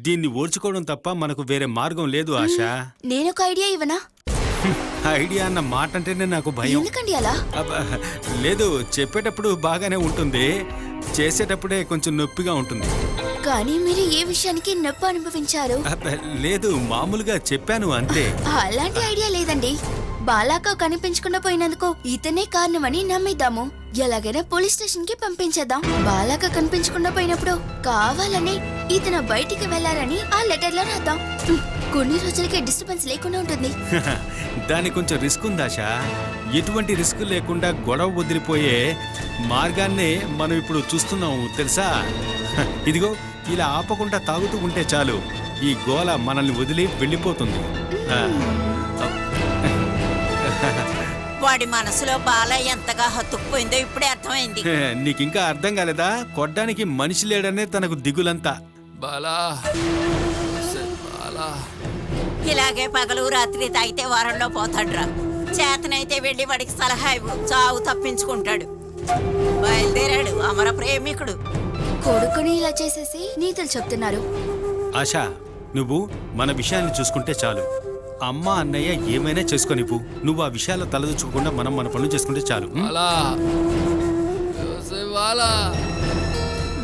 దీన్ని ఓర్చుకోవడం తప్ప మనకు వేరే మార్గం లేదు ఆశా. నేనొక ఐడియా ఇవ్వనా? ఐడియా అన్న మాట అంటేనే నాకు భయం. ఎందుకండి అలా? లేదు, చెప్పేటప్పుడు బాగానే ఉంటుంది, చేసేటప్పుడే కొంచెం నొప్పిగా ఉంటుంది. కానీ మీరు ఏ విషయానికి నొప్పి అనుభవించారు? లేదు, మామూలుగా చెప్పాను అంతే. అలాంటి ఐడియా లేదండి. బాలాక కనిపించకుండా పోయినందుకు ఇతనే కారణమని నమ్మిద్దాము. ఎలాగైనా పోలీస్ స్టేషన్ కి పంపించేద్దాం. బాలాక కనిపించకుండా పోయినప్పుడు కావాలని ఇతను బయటికి వెళ్లారని ఆ లెటర్ లో రాద్దాం. కొన్ని రోజులకి డిస్టర్బెన్స్ లేకుండా ఉంటుంది. దానికి కొంచెం రిస్క్ ఉందాషా. ఎటువంటి రిస్క్ లేకుండా గొడవ వదిలిపోయే మార్గాన్నే మనం ఇప్పుడు చూస్తున్నాం తెలుసా. ఇదిగో ఇలా ఆపకుండా తాగుతూ ఉంటే చాలు, ఈ గోల మనల్ని వదిలి వెళ్ళిపోతుంది. వాడి మనసులో బాల ఎంతగా హత్తుకుపోయిందో ఇప్పుడే అర్థమైంది. నీకింకా అర్థం కాలేదా? కొడ్డానికి మనిషి లేడనే తనకు దిగులంతా. బాలా బాలా ఇలాగే పగలు రాత్రి తాగితే వారంలో పోతాడ్రా. చేతనైతే వెళ్ళి వాడికి సలహా ఇవ్వు, చావు తప్పించుకుంటాడు. బయలుదేరాడు అమర ప్రేమికుడు. కొడుకుని ఇలా చేసేసి నీతులు చెప్తున్నారు. ఆశా, నువ్వు మన విషయాన్ని చూసుకుంటే చాలు. అమ్మ అన్నయ్య ఏమైనా చేసుకొనివ్వు, నువ్వు ఆ విషయాల్లో తలదూచుకోకుండా మనం మన పనులు చేసుకుంటే చాలు.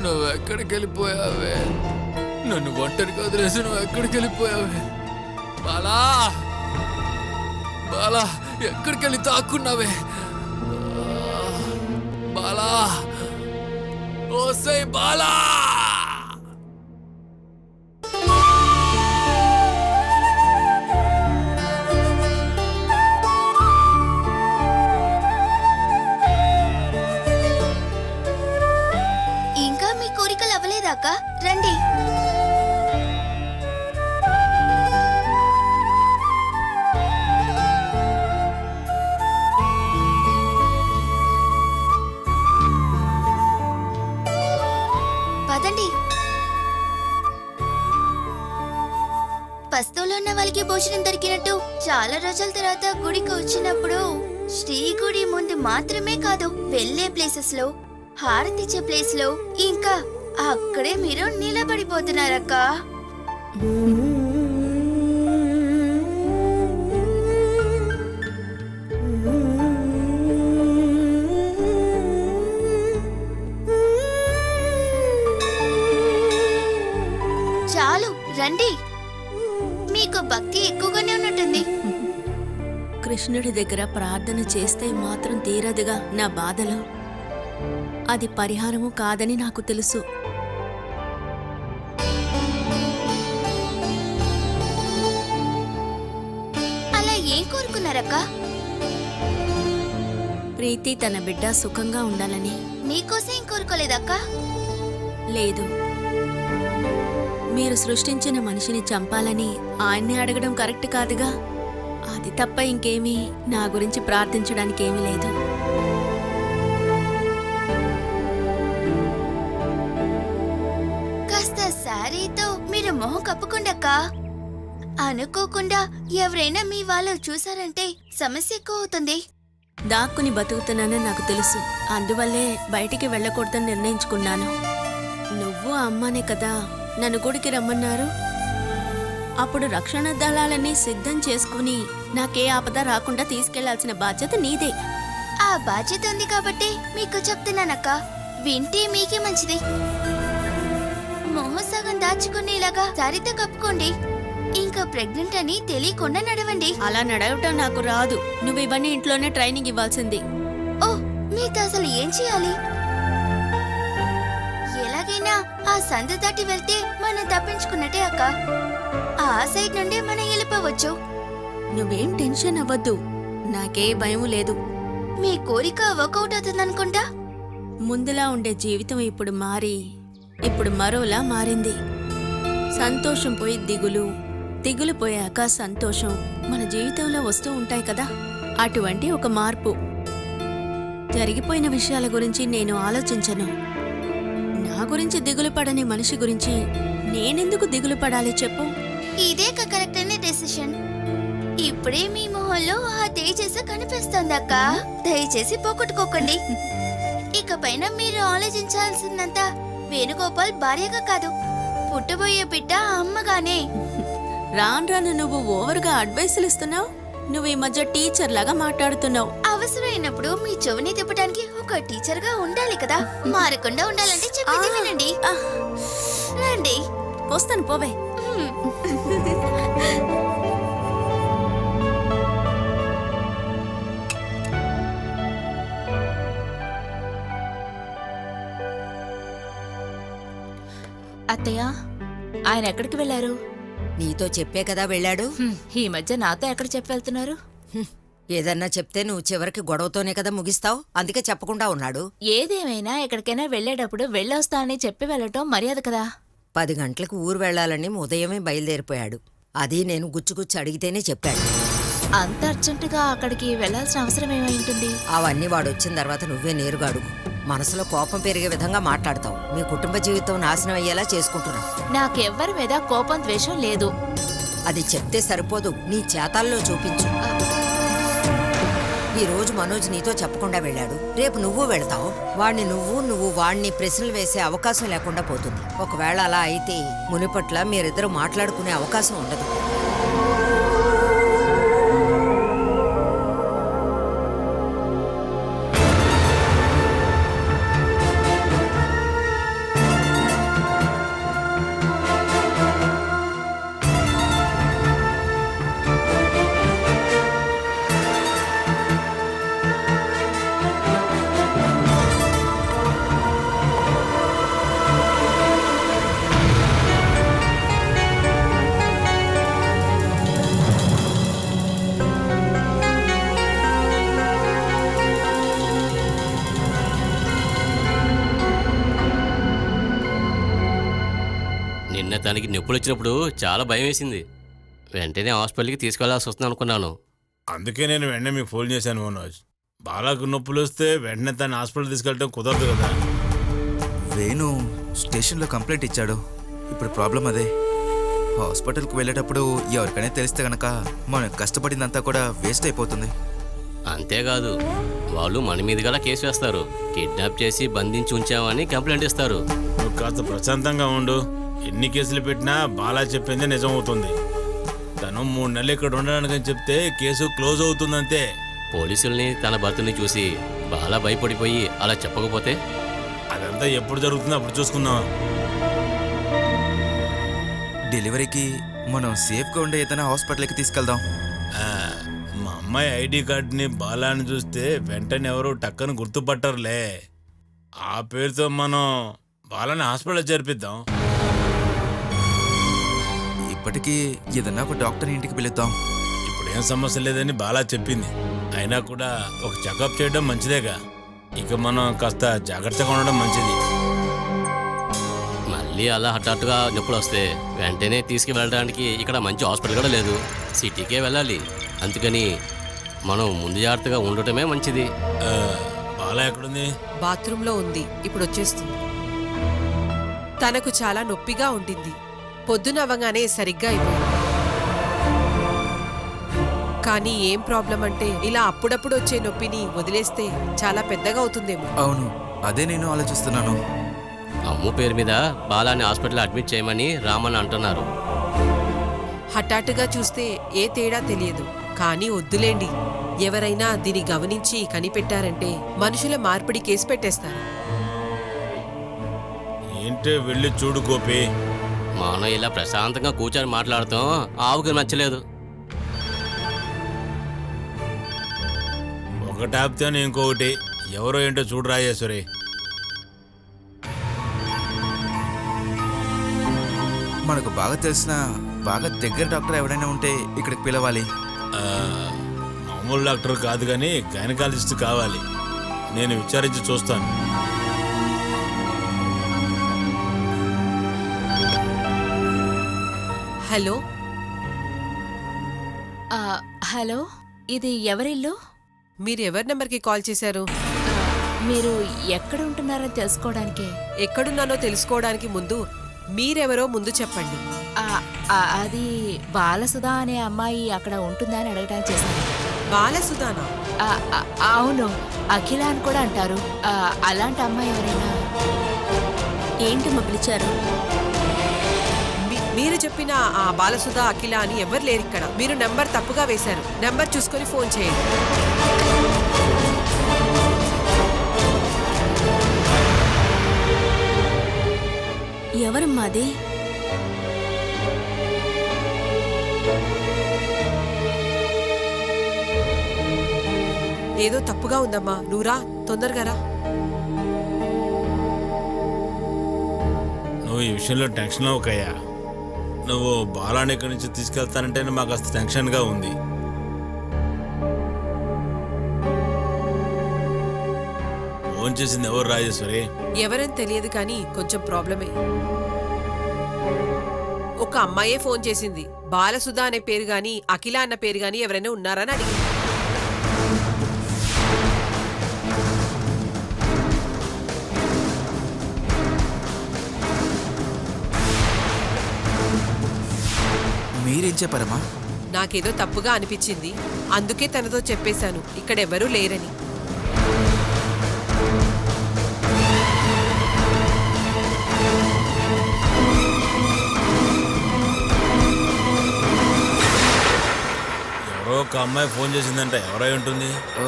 నువ్వు ఎక్కడికి వెళ్ళిపోయావే? నన్ను ఒంటరిగా వదిలేసి నువ్వు ఎక్కడికి వెళ్ళిపోయావే? బాలా బాలా, ఎక్కడికి వెళ్ళి తాక్కున్నావే? బాలా, ఓసై బాలా. ఇంకా మీ కోరికలు అవ్వలేదాకా రండి. పదండి. పస్తువులో ఉన్న వాళ్ళకి భోజనం దొరికినట్టు చాలా రోజుల తర్వాత గుడికి వచ్చినప్పుడు శ్రీ గుడి ముందు మాత్రమే కాదు, వెళ్లే ప్లేసెస్ లో, హారతిచ్చే ప్లేస్ లో ఇంకా అక్కడే మీరు నిలబడిపోతున్నారక్క. చాలు రండి, మీకు భక్తి ఎక్కువగానే ఉన్నట్టుంది. కృష్ణుడి దగ్గర ప్రార్థన చేస్తే మాత్రం తీరదుగా నా బాధలో. అది పరిహారము కాదని నాకు తెలుసు. అలా ఏం కోరుకున్నారక్క? ప్రీతి తన బిడ్డ సుఖంగా ఉండాలని. మీకోసం ఏం కోరుకోలేదక్క? లేదు, మీరు సృష్టించిన మనిషిని చంపాలని ఆయన్ని అడగడం కరెక్ట్ కాదుగా. అది తప్ప ఇంకేమీ నా గురించి ప్రార్థించడానికి ఏమీ లేదు. కాస్త శారీతో మీరు మొహం కప్పుకోండక్క. అనుకోకుండా ఎవరైనా మీ వాళ్ళు చూసారంటే సమస్య ఎక్కువ అవుతుంది. దాక్కుని బతుకుతున్నానని నాకు తెలుసు, అందువల్లే బయటికి వెళ్ళకూడదని నిర్ణయించుకున్నాను. నువ్వు అమ్మనే కదా నన్ను గుడికి రమ్మన్నారు. అప్పుడు రక్షణ దళాలన్నీ సిద్ధం చేసుకుని నాకే ఆపద రాకుండా తీసుకెళ్లాల్సిన బాధ్యత నీదే. ఆ బాధ్యత ఉంది కాబట్టి మీకు చెప్తున్నానక్క, వింటే మీకే మంచిది. మొహం సగం దాచుకునేలాగా శారీతో కప్పుకోండి. ఇంకా ప్రెగ్నెంట్ అని తెలియకుండా నడవండి. అలా నడవటం నాకు రాదు. నువ్వు ఇవన్నీ ఇంట్లోనే ట్రైనింగ్ ఇవ్వాల్సింది. ఓ, మీతో అసలు ఏం చేయాలి? ఎలాగైనా ఆ సందు దాటి వెళ్తే మనం తప్పించుకున్నట్టే అక్క. ఆ సైడ్ నుండి మనం వెళ్ళిపోవచ్చు. నువ్వేం టెన్షన్ అవ్వద్దు, నాకే భయం లేదు. మీ కోరిక వర్కౌట్ అవుతుందనుకుంటా. ముందులా ఉండే జీవితం ఇప్పుడు ఇప్పుడు మరోలా మారింది. సంతోషం పోయి దిగులు, దిగులు పోయాక సంతోషం మన జీవితంలో వస్తూ ఉంటాయి కదా. అటువంటి ఒక మార్పు. జరిగిపోయిన విషయాల గురించి నేను ఆలోచించను. నా గురించి దిగులు పడని మనిషి గురించి నేనెందుకు దిగులు పడాలి చెప్పు? ఇదే కరెక్ట్ అయిన డెసిషన్. ఇప్పుడే మీ మొహంలో ఆ తేజస్సు కనిపిస్తోందక్క. దయచేసి పోగొట్టుకోకండి. ఇకపైన మీరు ఆలోచించాల్సిందంతా వేణుగోపాల్ భార్యగా కాదు, పుట్టబోయే బిడ్డ అమ్మగానే. రాను రాను నువ్వు ఓవర్గా అడ్వైసులు ఇస్తున్నావు. నువ్వు ఈ మధ్య టీచర్ లాగా మాట్లాడుతున్నావు. అవసరమైనప్పుడు మీ చెవిని తిప్పడానికి ఒక టీచర్ గా ఉండాలి కదా. మారకుండా ఉండాలంటే చెప్పేది వినండి. రండి. వస్తాను పోవే. అత్తయ్య, ఆయన ఎక్కడికి వెళ్ళారు? నీతో చెప్పే కదా వెళ్ళాడు. ఈ మధ్య నాతో ఎక్కడ చెప్పి వెళ్తున్నారు? ఏదన్నా చెప్తే నువ్వు చివరికి గొడవతోనే కదా ముగిస్తావు, అందుకే చెప్పకుండా ఉన్నాడు. ఏదేమైనా ఎక్కడికైనా వెళ్ళేటప్పుడు వెళ్ళొస్తా అని చెప్పి వెళ్ళటం మర్యాద కదా. 10 గంటలకు ఊరు వెళ్ళాలని ఉదయమే బయలుదేరిపోయాడు. అది నేను గుచ్చుగుచ్చి అడిగితేనే చెప్పాడు. అంత అర్జెంటుగా అక్కడికి వెళ్ళాల్సిన అవసరం ఏమైంటుంది? అవన్నీ వాడు వచ్చిన తర్వాత నువ్వే నేరుగా అడుగు. మనసులో కోపం పెరిగే విధంగా మాట్లాడతావు. మీ కుటుంబ జీవితం నాశనం అయ్యేలా చేసుకుంటున్నావు. నాకెవ్వరి మీద కోపం ద్వేషం లేదు. అది చెప్తే సరిపోదు, నీ చేతాల్లో చూపించు. ఈ రోజు మనోజ్ నీతో చెప్పకుండా వెళ్ళాడు, రేపు నువ్వు వెళ్తావు. వాణ్ణి నువ్వు వాణ్ణి ప్రశ్నలు వేసే అవకాశం లేకుండా పోతుంది. ఒకవేళ అలా అయితే మునిపట్ల మీరిద్దరూ మాట్లాడుకునే అవకాశం ఉండదు. నిన్న తనకి నొప్పులు వచ్చినప్పుడు చాలా భయం వేసింది. వెంటనే హాస్పిటల్కి తీసుకెళ్లాల్సి వస్తుంది అనుకున్నాను. అందుకే నేను వెంటనే మీకు ఫోన్ చేశాను మనోజ్. బాలాకు నొప్పులు వస్తే వెంటనే తను హాస్పిటల్ తీసుకెళ్ళడం కుదరదు కదా. వేణు స్టేషన్లో కంప్లైంట్ ఇచ్చాడు. ఇప్పుడు ప్రాబ్లం అదే. హాస్పిటల్కి వెళ్ళేటప్పుడు ఎవరికైనా తెలిస్తే గనక మనం కష్టపడిందంతా కూడా వేస్ట్ అయిపోతుంది. అంతేకాదు, వాళ్ళు మన మీద గల కేసు వేస్తారు. కిడ్నాప్ చేసి బంధించి ఉంచామని కంప్లైంట్ ఇస్తారు. నువ్వు కాస్త ప్రశాంతంగా ఉండు. ఎన్ని కేసులు పెట్టినా బాలా చెప్పిందే నిజం అవుతుంది. తను 3 నెలలు ఇక్కడ ఉండడానికని చెప్తే కేసు క్లోజ్ అవుతుందంతే. పోలీసుల్ని తన భర్తని చూసి బాలా భయపడిపోయి అలా చెప్పకపోతే? అదంతా ఎప్పుడు జరుగుతుందో అప్పుడు చూసుకుందాం. డెలివరీకి మనం సేఫ్గా ఉండే ఏదైనా హాస్పిటల్కి తీసుకెళ్దాం. మా అమ్మాయి ఐడి కార్డుని బాలాని చూస్తే వెంటనే ఎవరు టక్కని గుర్తుపట్టరులే. ఆ పేరుతో మనం బాలాని హాస్పిటల్ చేర్పిద్దాం. ఇప్పటికీ ఏదైనా ఒక డాక్టర్ని ఇంటికి పిలుద్దాం. ఇప్పుడు ఏం సమస్య లేదని బాలా చెప్పింది. అయినా కూడా ఒక చెకప్ చేయడం మంచిదేగా. ఇక మనం కాస్త జాగ్రత్తగా ఉండడం మంచిది. మళ్ళీ అలా హఠాత్తుగా నొప్పులు వస్తే వెంటనే తీసుకువెళ్ళడానికి ఇక్కడ మంచి హాస్పిటల్ కూడా లేదు. సిటీకే వెళ్ళాలి. అందుకని మనం ముందు జాగ్రత్తగా ఉండటమే మంచిది. బాలా ఎక్కడుంది? బాత్రూంలో ఉంది, ఇప్పుడు వచ్చేస్తుంది. తనకు చాలా నొప్పిగా ఉండింది. పొద్దున అవ్వగానే సరిగ్గా అయిపోయింది. కానీ ఏం ప్రాబ్లం అంటే ఇలా అప్పుడప్పుడు వచ్చే నొప్పిని వదిలేస్తే చాలా పెద్దగా అవుతుందేమో. అవును, అదే నేను ఆలోచిస్తున్నాను. అమ్ము పేరు మీద బాలాని హాస్పిటల్ అడ్మిట్ చేయమని రామన్ అంటున్నారు. హఠాత్తుగా చూస్తే ఏ తేడా తెలియదు. కానీ వద్దులేండి, ఎవరైనా దీన్ని గమనించి కనిపెట్టారంటే మనుషుల మార్పిడి కేసు పెట్టేస్తారు. ఏంటే వెళ్ళి చూడు గోపి. మనం ఇలా ప్రశాంతంగా కూర్చొని మాట్లాడతాం ఆవుకి నచ్చలేదు. ఒకటి ఆపితేనే ఇంకొకటి. ఎవరో ఏంటో చూడు రాజేశ్వరి. మనకు బాగా తెలిసిన బాగా దగ్గర డాక్టర్ ఎవరైనా ఉంటే ఇక్కడికి పిలవాలి. మామూలు డాక్టర్ కాదు కానీ గైనకాలజిస్ట్ కావాలి. నేను విచారించి చూస్తాను. హలో హలో, ఇది ఎవరిల్లు? మీరు ఎవరి నెంబర్కి కాల్ చేశారు? మీరు ఎక్కడ ఉంటున్నారో తెలుసుకోవడానికి. ఎక్కడున్నానో తెలుసుకోవడానికి ముందు మీరెవరో ముందు చెప్పండి. అది బాలసుధా అనే అమ్మాయి అక్కడ ఉంటుందా అని అడగడానికి చేశాను. బాలసుధానా? అవును, అఖిల అని కూడా అంటారు. అలాంటి అమ్మాయి ఎవరైనా? ఏంటమ్మా పిలిచారు? మీరు చెప్పిన ఆ బాలసుధ అఖిల అని ఎవరు లేరు ఇక్కడ. మీరు నెంబర్ తప్పుగా వేశారు. నెంబర్ చూసుకొని ఫోన్ చేయండి. ఎవరమ్మా అది? ఏదో తప్పుగా ఉందమ్మా, నువ్వు రా, తొందరగా రా. నువ్వు ఈ విషయంలో టెన్షన్ అవ్వకయ్యా. నువ్వు బాలాని ఇక్కడి నుంచి తీసుకెళ్తానంటేనే మాకు అసలు టెన్షన్గా ఉంది. ఫోన్ చేసింది ఎవరు రాజేశ్వరి? ఎవరని తెలియదు కానీ కొంచెం ప్రాబ్లమే. ఒక అమ్మాయే ఫోన్ చేసింది. బాలసుధ అనే పేరు గాని అఖిల అన్న పేరు గాని ఎవరైనా ఉన్నారని అడిగింది. మీరేం చెప్పారమ్మా? నాకేదో తప్పుగా అనిపించింది, అందుకే తనతో చెప్పేశాను ఇక్కడెవరూ లేరని. ఎవరో ఒక అమ్మాయి ఫోన్ చేసిందంట. ఎవరై ఉంటుంది? ఓ,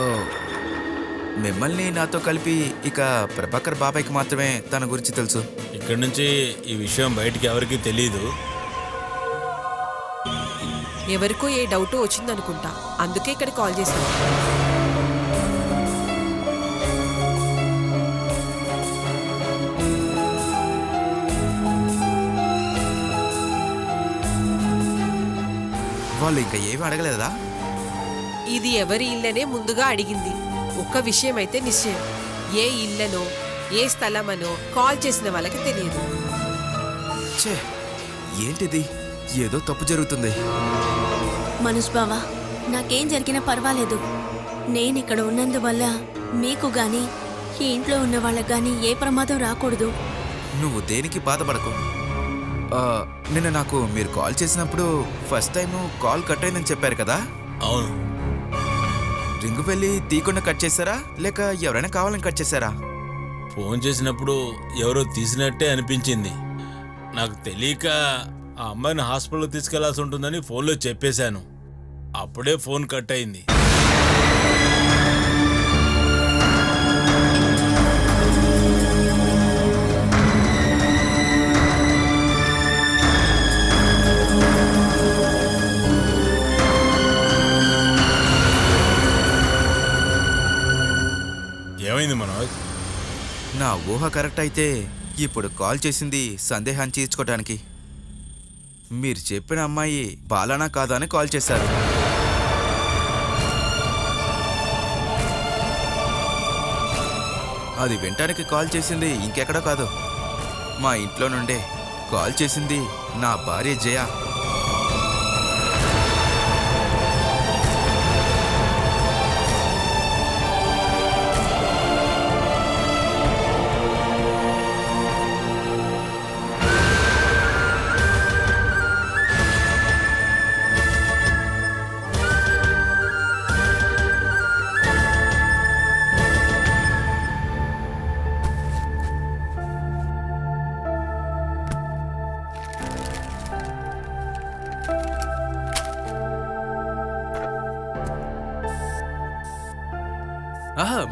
మిమ్మల్ని నాతో కలిపి ఇక ప్రభాకర్ బాబాయ్కి మాత్రమే తన గురించి తెలుసు. ఇక్కడి నుంచి ఈ విషయం బయటికి ఎవరికీ తెలియదు. ఎవరికో ఏ డౌట్ వచ్చిందనుకుంటా, అందుకే ఇక్కడ కాల్ చేశాను. వాళ్ళు ఇంకా ఏమీ అడగలేదా? ఇది ఎవరి ఇల్లనే ముందుగా అడిగింది. ఒక్క విషయం అయితే నిశ్చయం, ఏ ఇల్లనో ఏ స్థలమనో కాల్ చేసిన వాళ్ళకి తెలియదు. ఛే, ఏంటిది? ఏదో తప్పు జరుగుతుంది. మనోజ్ బావా, నాకేం జరిగినా పర్వాలేదు. నేనిక్కడ ఉన్నందువల్ల మీకు గాని ఈ ఇంట్లో ఉన్న వాళ్ళకి గాని ఏ ప్రమాదం రాకూడదు. నువ్వు దేనికి బాధపడకు. నిన్న నాకు మీరు కాల్ చేసినప్పుడు ఫస్ట్ టైం కాల్ కట్ అయిందని చెప్పారు కదా? అవును. రింగు వెళ్ళి తీయకుండా కట్ చేశారా, లేక ఎవరైనా కావాలని కట్ చేశారా? ఫోన్ చేసినప్పుడు ఎవరో తీసినట్టే అనిపించింది. నాకు తెలియక ఆ అమ్మాయిని హాస్పిటల్లో తీసుకెళ్లాల్సి ఉంటుందని ఫోన్లో చెప్పేశాను. అప్పుడే ఫోన్ కట్ అయింది. ఏమైంది మనోజ్? నా ఊహ కరెక్ట్ అయితే ఇప్పుడు కాల్ చేసింది సందేహాన్ని తీర్చుకోవడానికి. మీరు చెప్పిన అమ్మాయి బాలానా కాదా అని కాల్ చేశారు. అది వినటానికి కాల్ చేసింది ఇంకెక్కడో కాదు, మా ఇంట్లో నుండే కాల్ చేసింది నా భార్య జయ.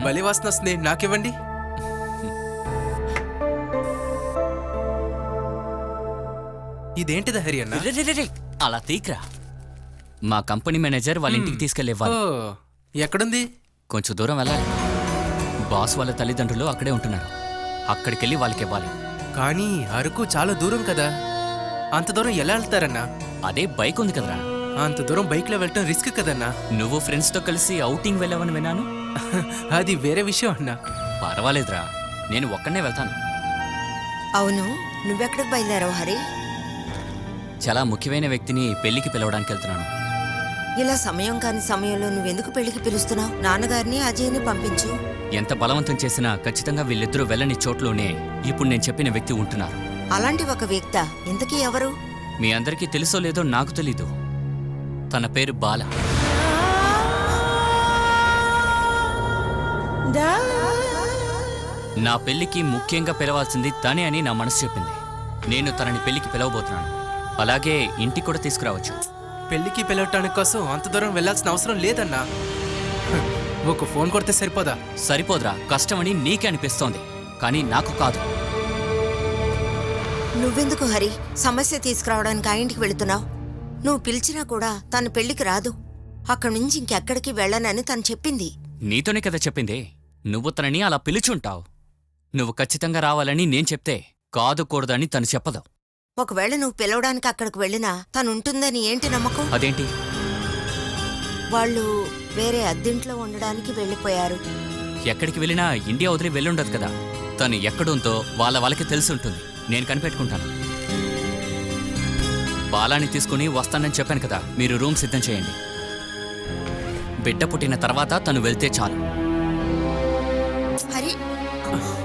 భలే వాసన వస్తుంది, నాకివ్వండి. ఇదేంటిది హరి అన్న? అలా తీక్రా. మా కంపెనీ మేనేజర్ వాళ్ళ ఇంటికి తీసుకెళ్ళివ్వాలి. ఎక్కడుంది? కొంచెం దూరం వెళ్ళాలి. బాస్ వాళ్ళ తల్లిదండ్రులు అక్కడే ఉంటున్నారు. అక్కడికెళ్ళి వాళ్ళకి ఇవ్వాలి. కానీ అరకు చాలా దూరం కదా, అంత దూరం ఎలా వెళ్తారన్నా? అదే బైక్ ఉంది కదరా. అంత దూరం బైక్ లో వెళ్ళటం రిస్క్ కదన్నా. నువ్వు ఫ్రెండ్స్ తో కలిసి ఔటింగ్ వెళ్ళావని విన్నాను. అది వేరే విషయం అన్నా. పర్వాలేదురా, నేను ఒక్కనే వెళ్తాను. అవును, నువ్వెక్కడికి బయలుదేరావు హరి? చాలా ముఖ్యమైన వ్యక్తిని పెళ్లికి పిలవడానికి వెళ్తున్నాను. ఇలా సమయం కాని సమయంలో నువ్వెందుకు పెళ్లికి పిలుస్తున్నావు? నాన్నగారిని అజయ్ని పంపించు. ఎంత బలవంతం చేసినా ఖచ్చితంగా వీళ్ళిద్దరూ వెళ్ళని చోట్లోనే ఇప్పుడు నేను చెప్పిన వ్యక్తి ఉంటున్నారు. అలాంటి ఒక వ్యక్తి ఇంతకీ ఎవరు? మీ అందరికీ తెలుసో లేదో నాకు తెలీదు. తన పేరు బాల. నా పెళ్లికి ముఖ్యంగా పిలవాల్సింది తనే అని నా మనసు చెప్పింది. నేను తనని పెళ్లికి పిలవబోతున్నాను. అలాగే ఇంటికి కూడా తీసుకురావచ్చు. పెళ్లికి పిలవటానికి కోసం అంత దూరం వెళ్ళాల్సిన అవసరం లేదన్నా. ఒక ఫోన్ కొడితే సరిపోదా? సరిపోదురా, కష్టమని నీకే అనిపిస్తోంది, కానీ నాకు కాదు. నువ్వెందుకు హరి సమస్య తీసుకురావడానికి ఆ ఇంటికి వెళుతున్నావు? నువ్వు పిలిచినా కూడా తన పెళ్లికి రాదు. అక్కడి నుంచి ఇంకెక్కడికి వెళ్ళనని తను చెప్పింది. నీతోనే కదా చెప్పింది. నువ్వు తనని అలా పిలుచుంటావు. నువ్వు ఖచ్చితంగా రావాలని నేను చెప్తే కాదు కూడదని తను చెప్పదు. ఒకవేళ నువ్వు పిలవడానికి అక్కడికి వెళ్ళినా తను ఉంటుందని ఏంటి నమ్మకం? అదేంటి? వాళ్ళు వేరే అద్దెంట్లో ఉండడానికి వెళ్ళిపోయారు. ఎక్కడికి వెళ్ళినా ఇండియా వదిలి వెళ్ళుండదు కదా. తను ఎక్కడుందో వాళ్ళకి తెలిసి ఉంటుంది. నేను కనిపెట్టుకుంటాను. బాలాని తీసుకుని వస్తానని చెప్పాను కదా, మీరు రూమ్ సిద్ధం చేయండి. బిడ్డ పుట్టిన తర్వాత తను వెళ్తే చాలు. హరి,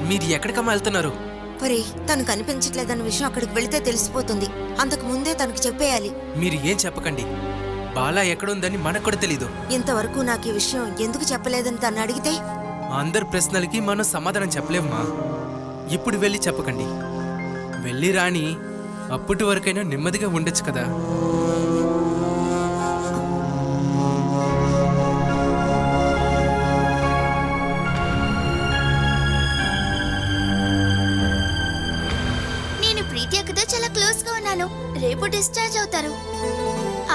మీరు ఎక్కడికమ్మా వెళ్తున్నారు? మరి తను కనిపించట్లేదన్న విషయం అక్కడికి వెళితే తెలిసిపోతుంది. అంతకు ముందే తనకు చెప్పేయాలి. మీరు ఏం చెప్పకండి. బాలా ఎక్కడుందని మనకు కూడా తెలీదు. ఇంతవరకు నాకు ఈ విషయం ఎందుకు చెప్పలేదని తను అడిగితే? అందరి ప్రశ్నలకి మనం సమాధానం చెప్పలేమ్మా. ఇప్పుడు వెళ్ళి చెప్పకండి. వెళ్ళి రాని అప్పటి వరకైనా నెమ్మదిగా ఉండొచ్చు కదా. నేను ప్రీతి అక్కతో చాలా క్లోజ్ గా ఉన్నాను. రేపు డిశ్చార్జ్ అవుతారు.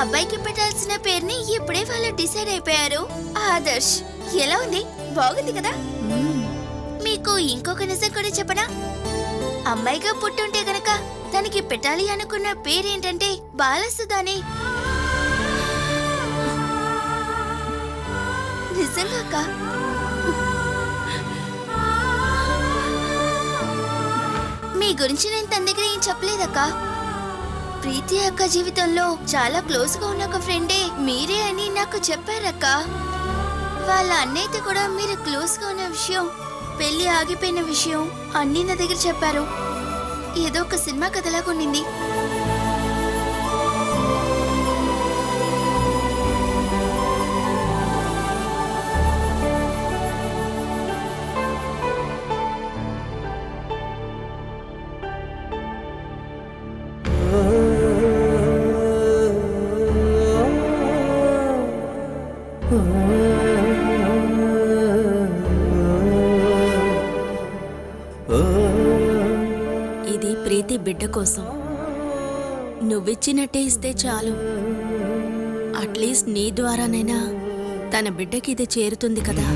అబ్బాయికి పెట్టాల్సిన పేరుని ఇప్పుడే వాళ్ళు డిసైడ్ అయిపోయారు. ఆదర్శ్. ఎలా ఉంది? బాగుంది కదా? మీకు ఇంకొక నిజం కూడా చెప్పనా? అమ్మాయిగా పుట్టుంటే గనక తనకి పెట్టాలి అనుకున్న పేరేంటంటే బాలసుధాని. నిజంగా అక్క. మీ గురించి నేను తన దగ్గర ఏం చెప్పలేదక్క. ప్రీతి అక్క జీవితంలో చాలా క్లోజ్ గా ఉన్న ఒక ఫ్రెండే మీరే అని నాకు చెప్పారక్క. వాళ్ళ అన్నయ్యతో కూడా మీరు క్లోజ్ గా ఉన్న విషయం, పెళ్లి ఆగిపోయిన విషయం అన్నీ నా దగ్గర చెప్పారు. ఏదో ఒక సినిమా కథలాగా ఉండింది. ఇది ప్రీతి బిడ్డ కోసం. నువ్విచ్చినట్టే ఇస్తే చాలు. అట్లీస్ట్ నీ ద్వారానైనా తన బిడ్డకి ఇది చేరుతుంది కదా.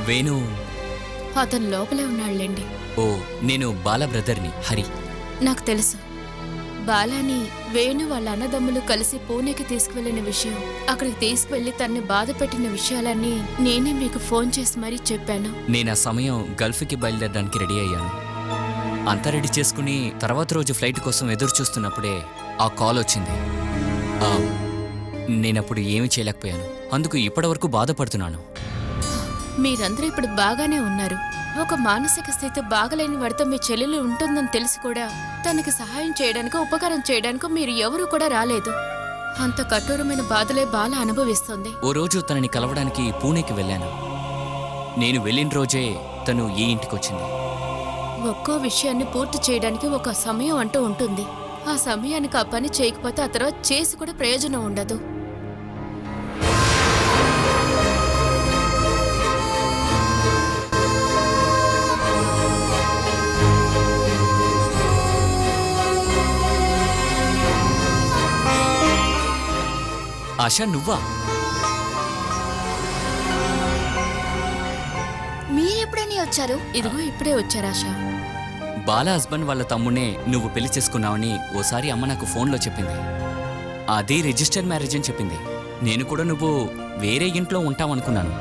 వేణు అతను లోపలే ఉన్నాళ్ళండి. ఓ, నేను బాల బ్రదర్ని, హరి. నాకు తెలుసు. బాలాని వేణు వాళ్ళ అన్నదమ్ములు కలిసి పూణేకి తీసుకువెళ్లిన విషయం, అక్కడికి తీసుకువెళ్లి తన్ని బాధ పెట్టిన విషయాలన్నీ నేనే మీకు ఫోన్ చేసి మరీ చెప్పాను. నేను ఆ సమయం గల్ఫ్కి బయలుదేరడానికి రెడీ అయ్యాను. అంతా రెడీ చేసుకుని తర్వాత రోజు ఫ్లైట్ కోసం ఎదురు చూస్తున్నప్పుడే ఆ కాల్ వచ్చింది. నేనప్పుడు ఏమీ చేయలేకపోయాను. అందుకు ఇప్పటివరకు బాధపడుతున్నాను. మీరందరూ ఇప్పుడు బాగానే ఉన్నారు. ఒక మానసిక స్థితి బాగలేని వాడితో మీ చెల్లెలు ఉంటుందని తెలిసి కూడా తనకి సహాయం చేయడానికి, ఉపకారం చేయడానికి మీరు ఎవరూ కూడా రాలేదు. అంత కఠోరమైన బాధలే బాల అనుభవిస్తుంది. ఓ రోజు తనని కలవడానికి పూణేకి వెళ్ళాను. నేను వెళ్ళిన రోజే తను ఈ ఇంటికొచ్చింది. ఒక్కో విషయాన్ని పూర్తి చేయడానికి ఒక సమయం అంటూ ఉంటుంది. ఆ సమయానికి ఆ పని చేయకపోతే ఆ తర్వాత చేసి కూడా ప్రయోజనం ఉండదు. ఆశా, నువ్వా? మీరెప్పుడని వచ్చారు? ఇదిగో ఇప్పుడే వచ్చారు ఆశ. బాలా హస్బెండ్ వాళ్ళ తమ్ముడే నువ్వు పెళ్లి చేసుకున్నావని ఓసారి అమ్మ నాకు ఫోన్లో చెప్పింది. అది రిజిస్టర్ మ్యారేజ్ అని చెప్పింది. నేను కూడా నువ్వు వేరే ఇంట్లో ఉంటావనుకున్నాను.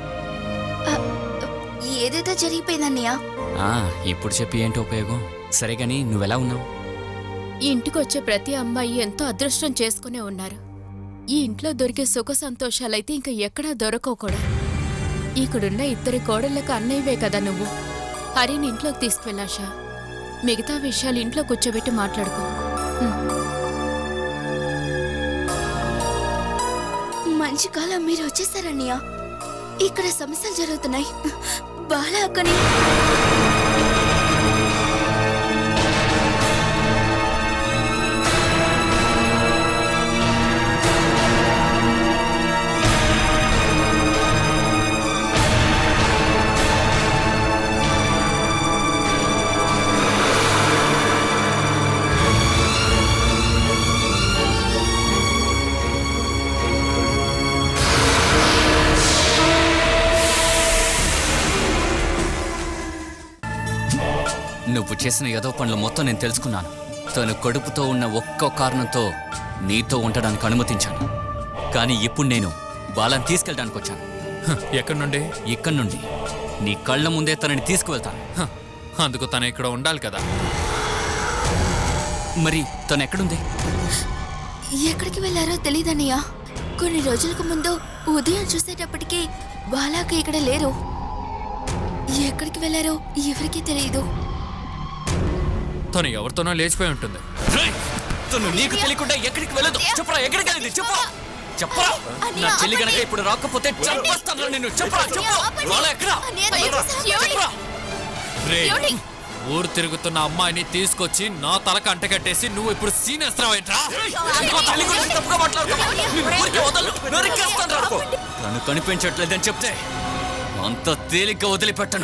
ఏదేదో జరిగిపోయిందన్నయ్య. ఇప్పుడు చెప్పి ఏంటి ఉపయోగం? సరే గాని నువ్వెలా ఉన్నావు? ఈ ఇంటికి వచ్చే ప్రతి అమ్మాయి ఎంతో అదృష్టం చేసుకునే ఉన్నారు. ఈ ఇంట్లో దొరికే సుఖ సంతోషాలైతే ఇంకా ఎక్కడా దొరకవు కూడా. ఇక్కడున్న ఇద్దరి కోడళ్ళకు అన్నయ్యవే కదా నువ్వు. హరిని ఇంట్లోకి తీసుకువెళ్ళాషా. మిగతా విషయాలు ఇంట్లో కూర్చోబెట్టి మాట్లాడుకో. మంచి కాలం మీరు వచ్చేసారన్నయ్య. ఇక్కడ సమస్యలు జరుగుతున్నాయి. బాలా అక్కని నువ్వు చేసిన ఏదో పనులు మొత్తం నేను తెలుసుకున్నాను. తను కడుపుతో ఉన్న ఒక్క కారణంతో నీతో ఉండడానికి అనుమతించాను. కానీ ఇప్పుడు నేను బాలాన్ని తీసుకెళ్ళడానికి వచ్చాను. ఎక్కడి నుండి? ఇక్కడి నుండి నీ కళ్ళ ముందే తనని తీసుకువెళ్తాను. అందుకు తను ఇక్కడ ఉండాలి కదా. మరి తను ఎక్కడుంది? ఎక్కడికి వెళ్ళారో తెలీదన్నయ్య. కొన్ని రోజులకు ముందు ఉదయం చూసేటప్పటికి బాలాక ఇక్కడ లేరు. ఎక్కడికి వెళ్ళారో ఎవరికీ తెలియదు. తను ఎవరితోనో లేచిపోయి ఉంటుంది. తను నీకు తెలియకుండా ఎక్కడికి వెళ్ళదు. చెప్పరా, ఎక్కడికి వెళ్ళింది? చెప్పరా, చెప్పరా. నా చెల్లి గనక ఇప్పుడు రాకపోతే చంపేస్తాను నిన్ను. చెప్పరా, చెప్పు. బాలా ఎక్కడా? చెప్పరా. రేయ్, ఊరు తిరుగుతున్న అమ్మాయిని తీసుకొచ్చి నా తలకు అంటకట్టేసి నువ్వు ఇప్పుడు సీనేస్తావేంట్రా? తను కనిపించట్లేదని చెప్తే అంత తేలిగ్గా వదిలిపెట్టను.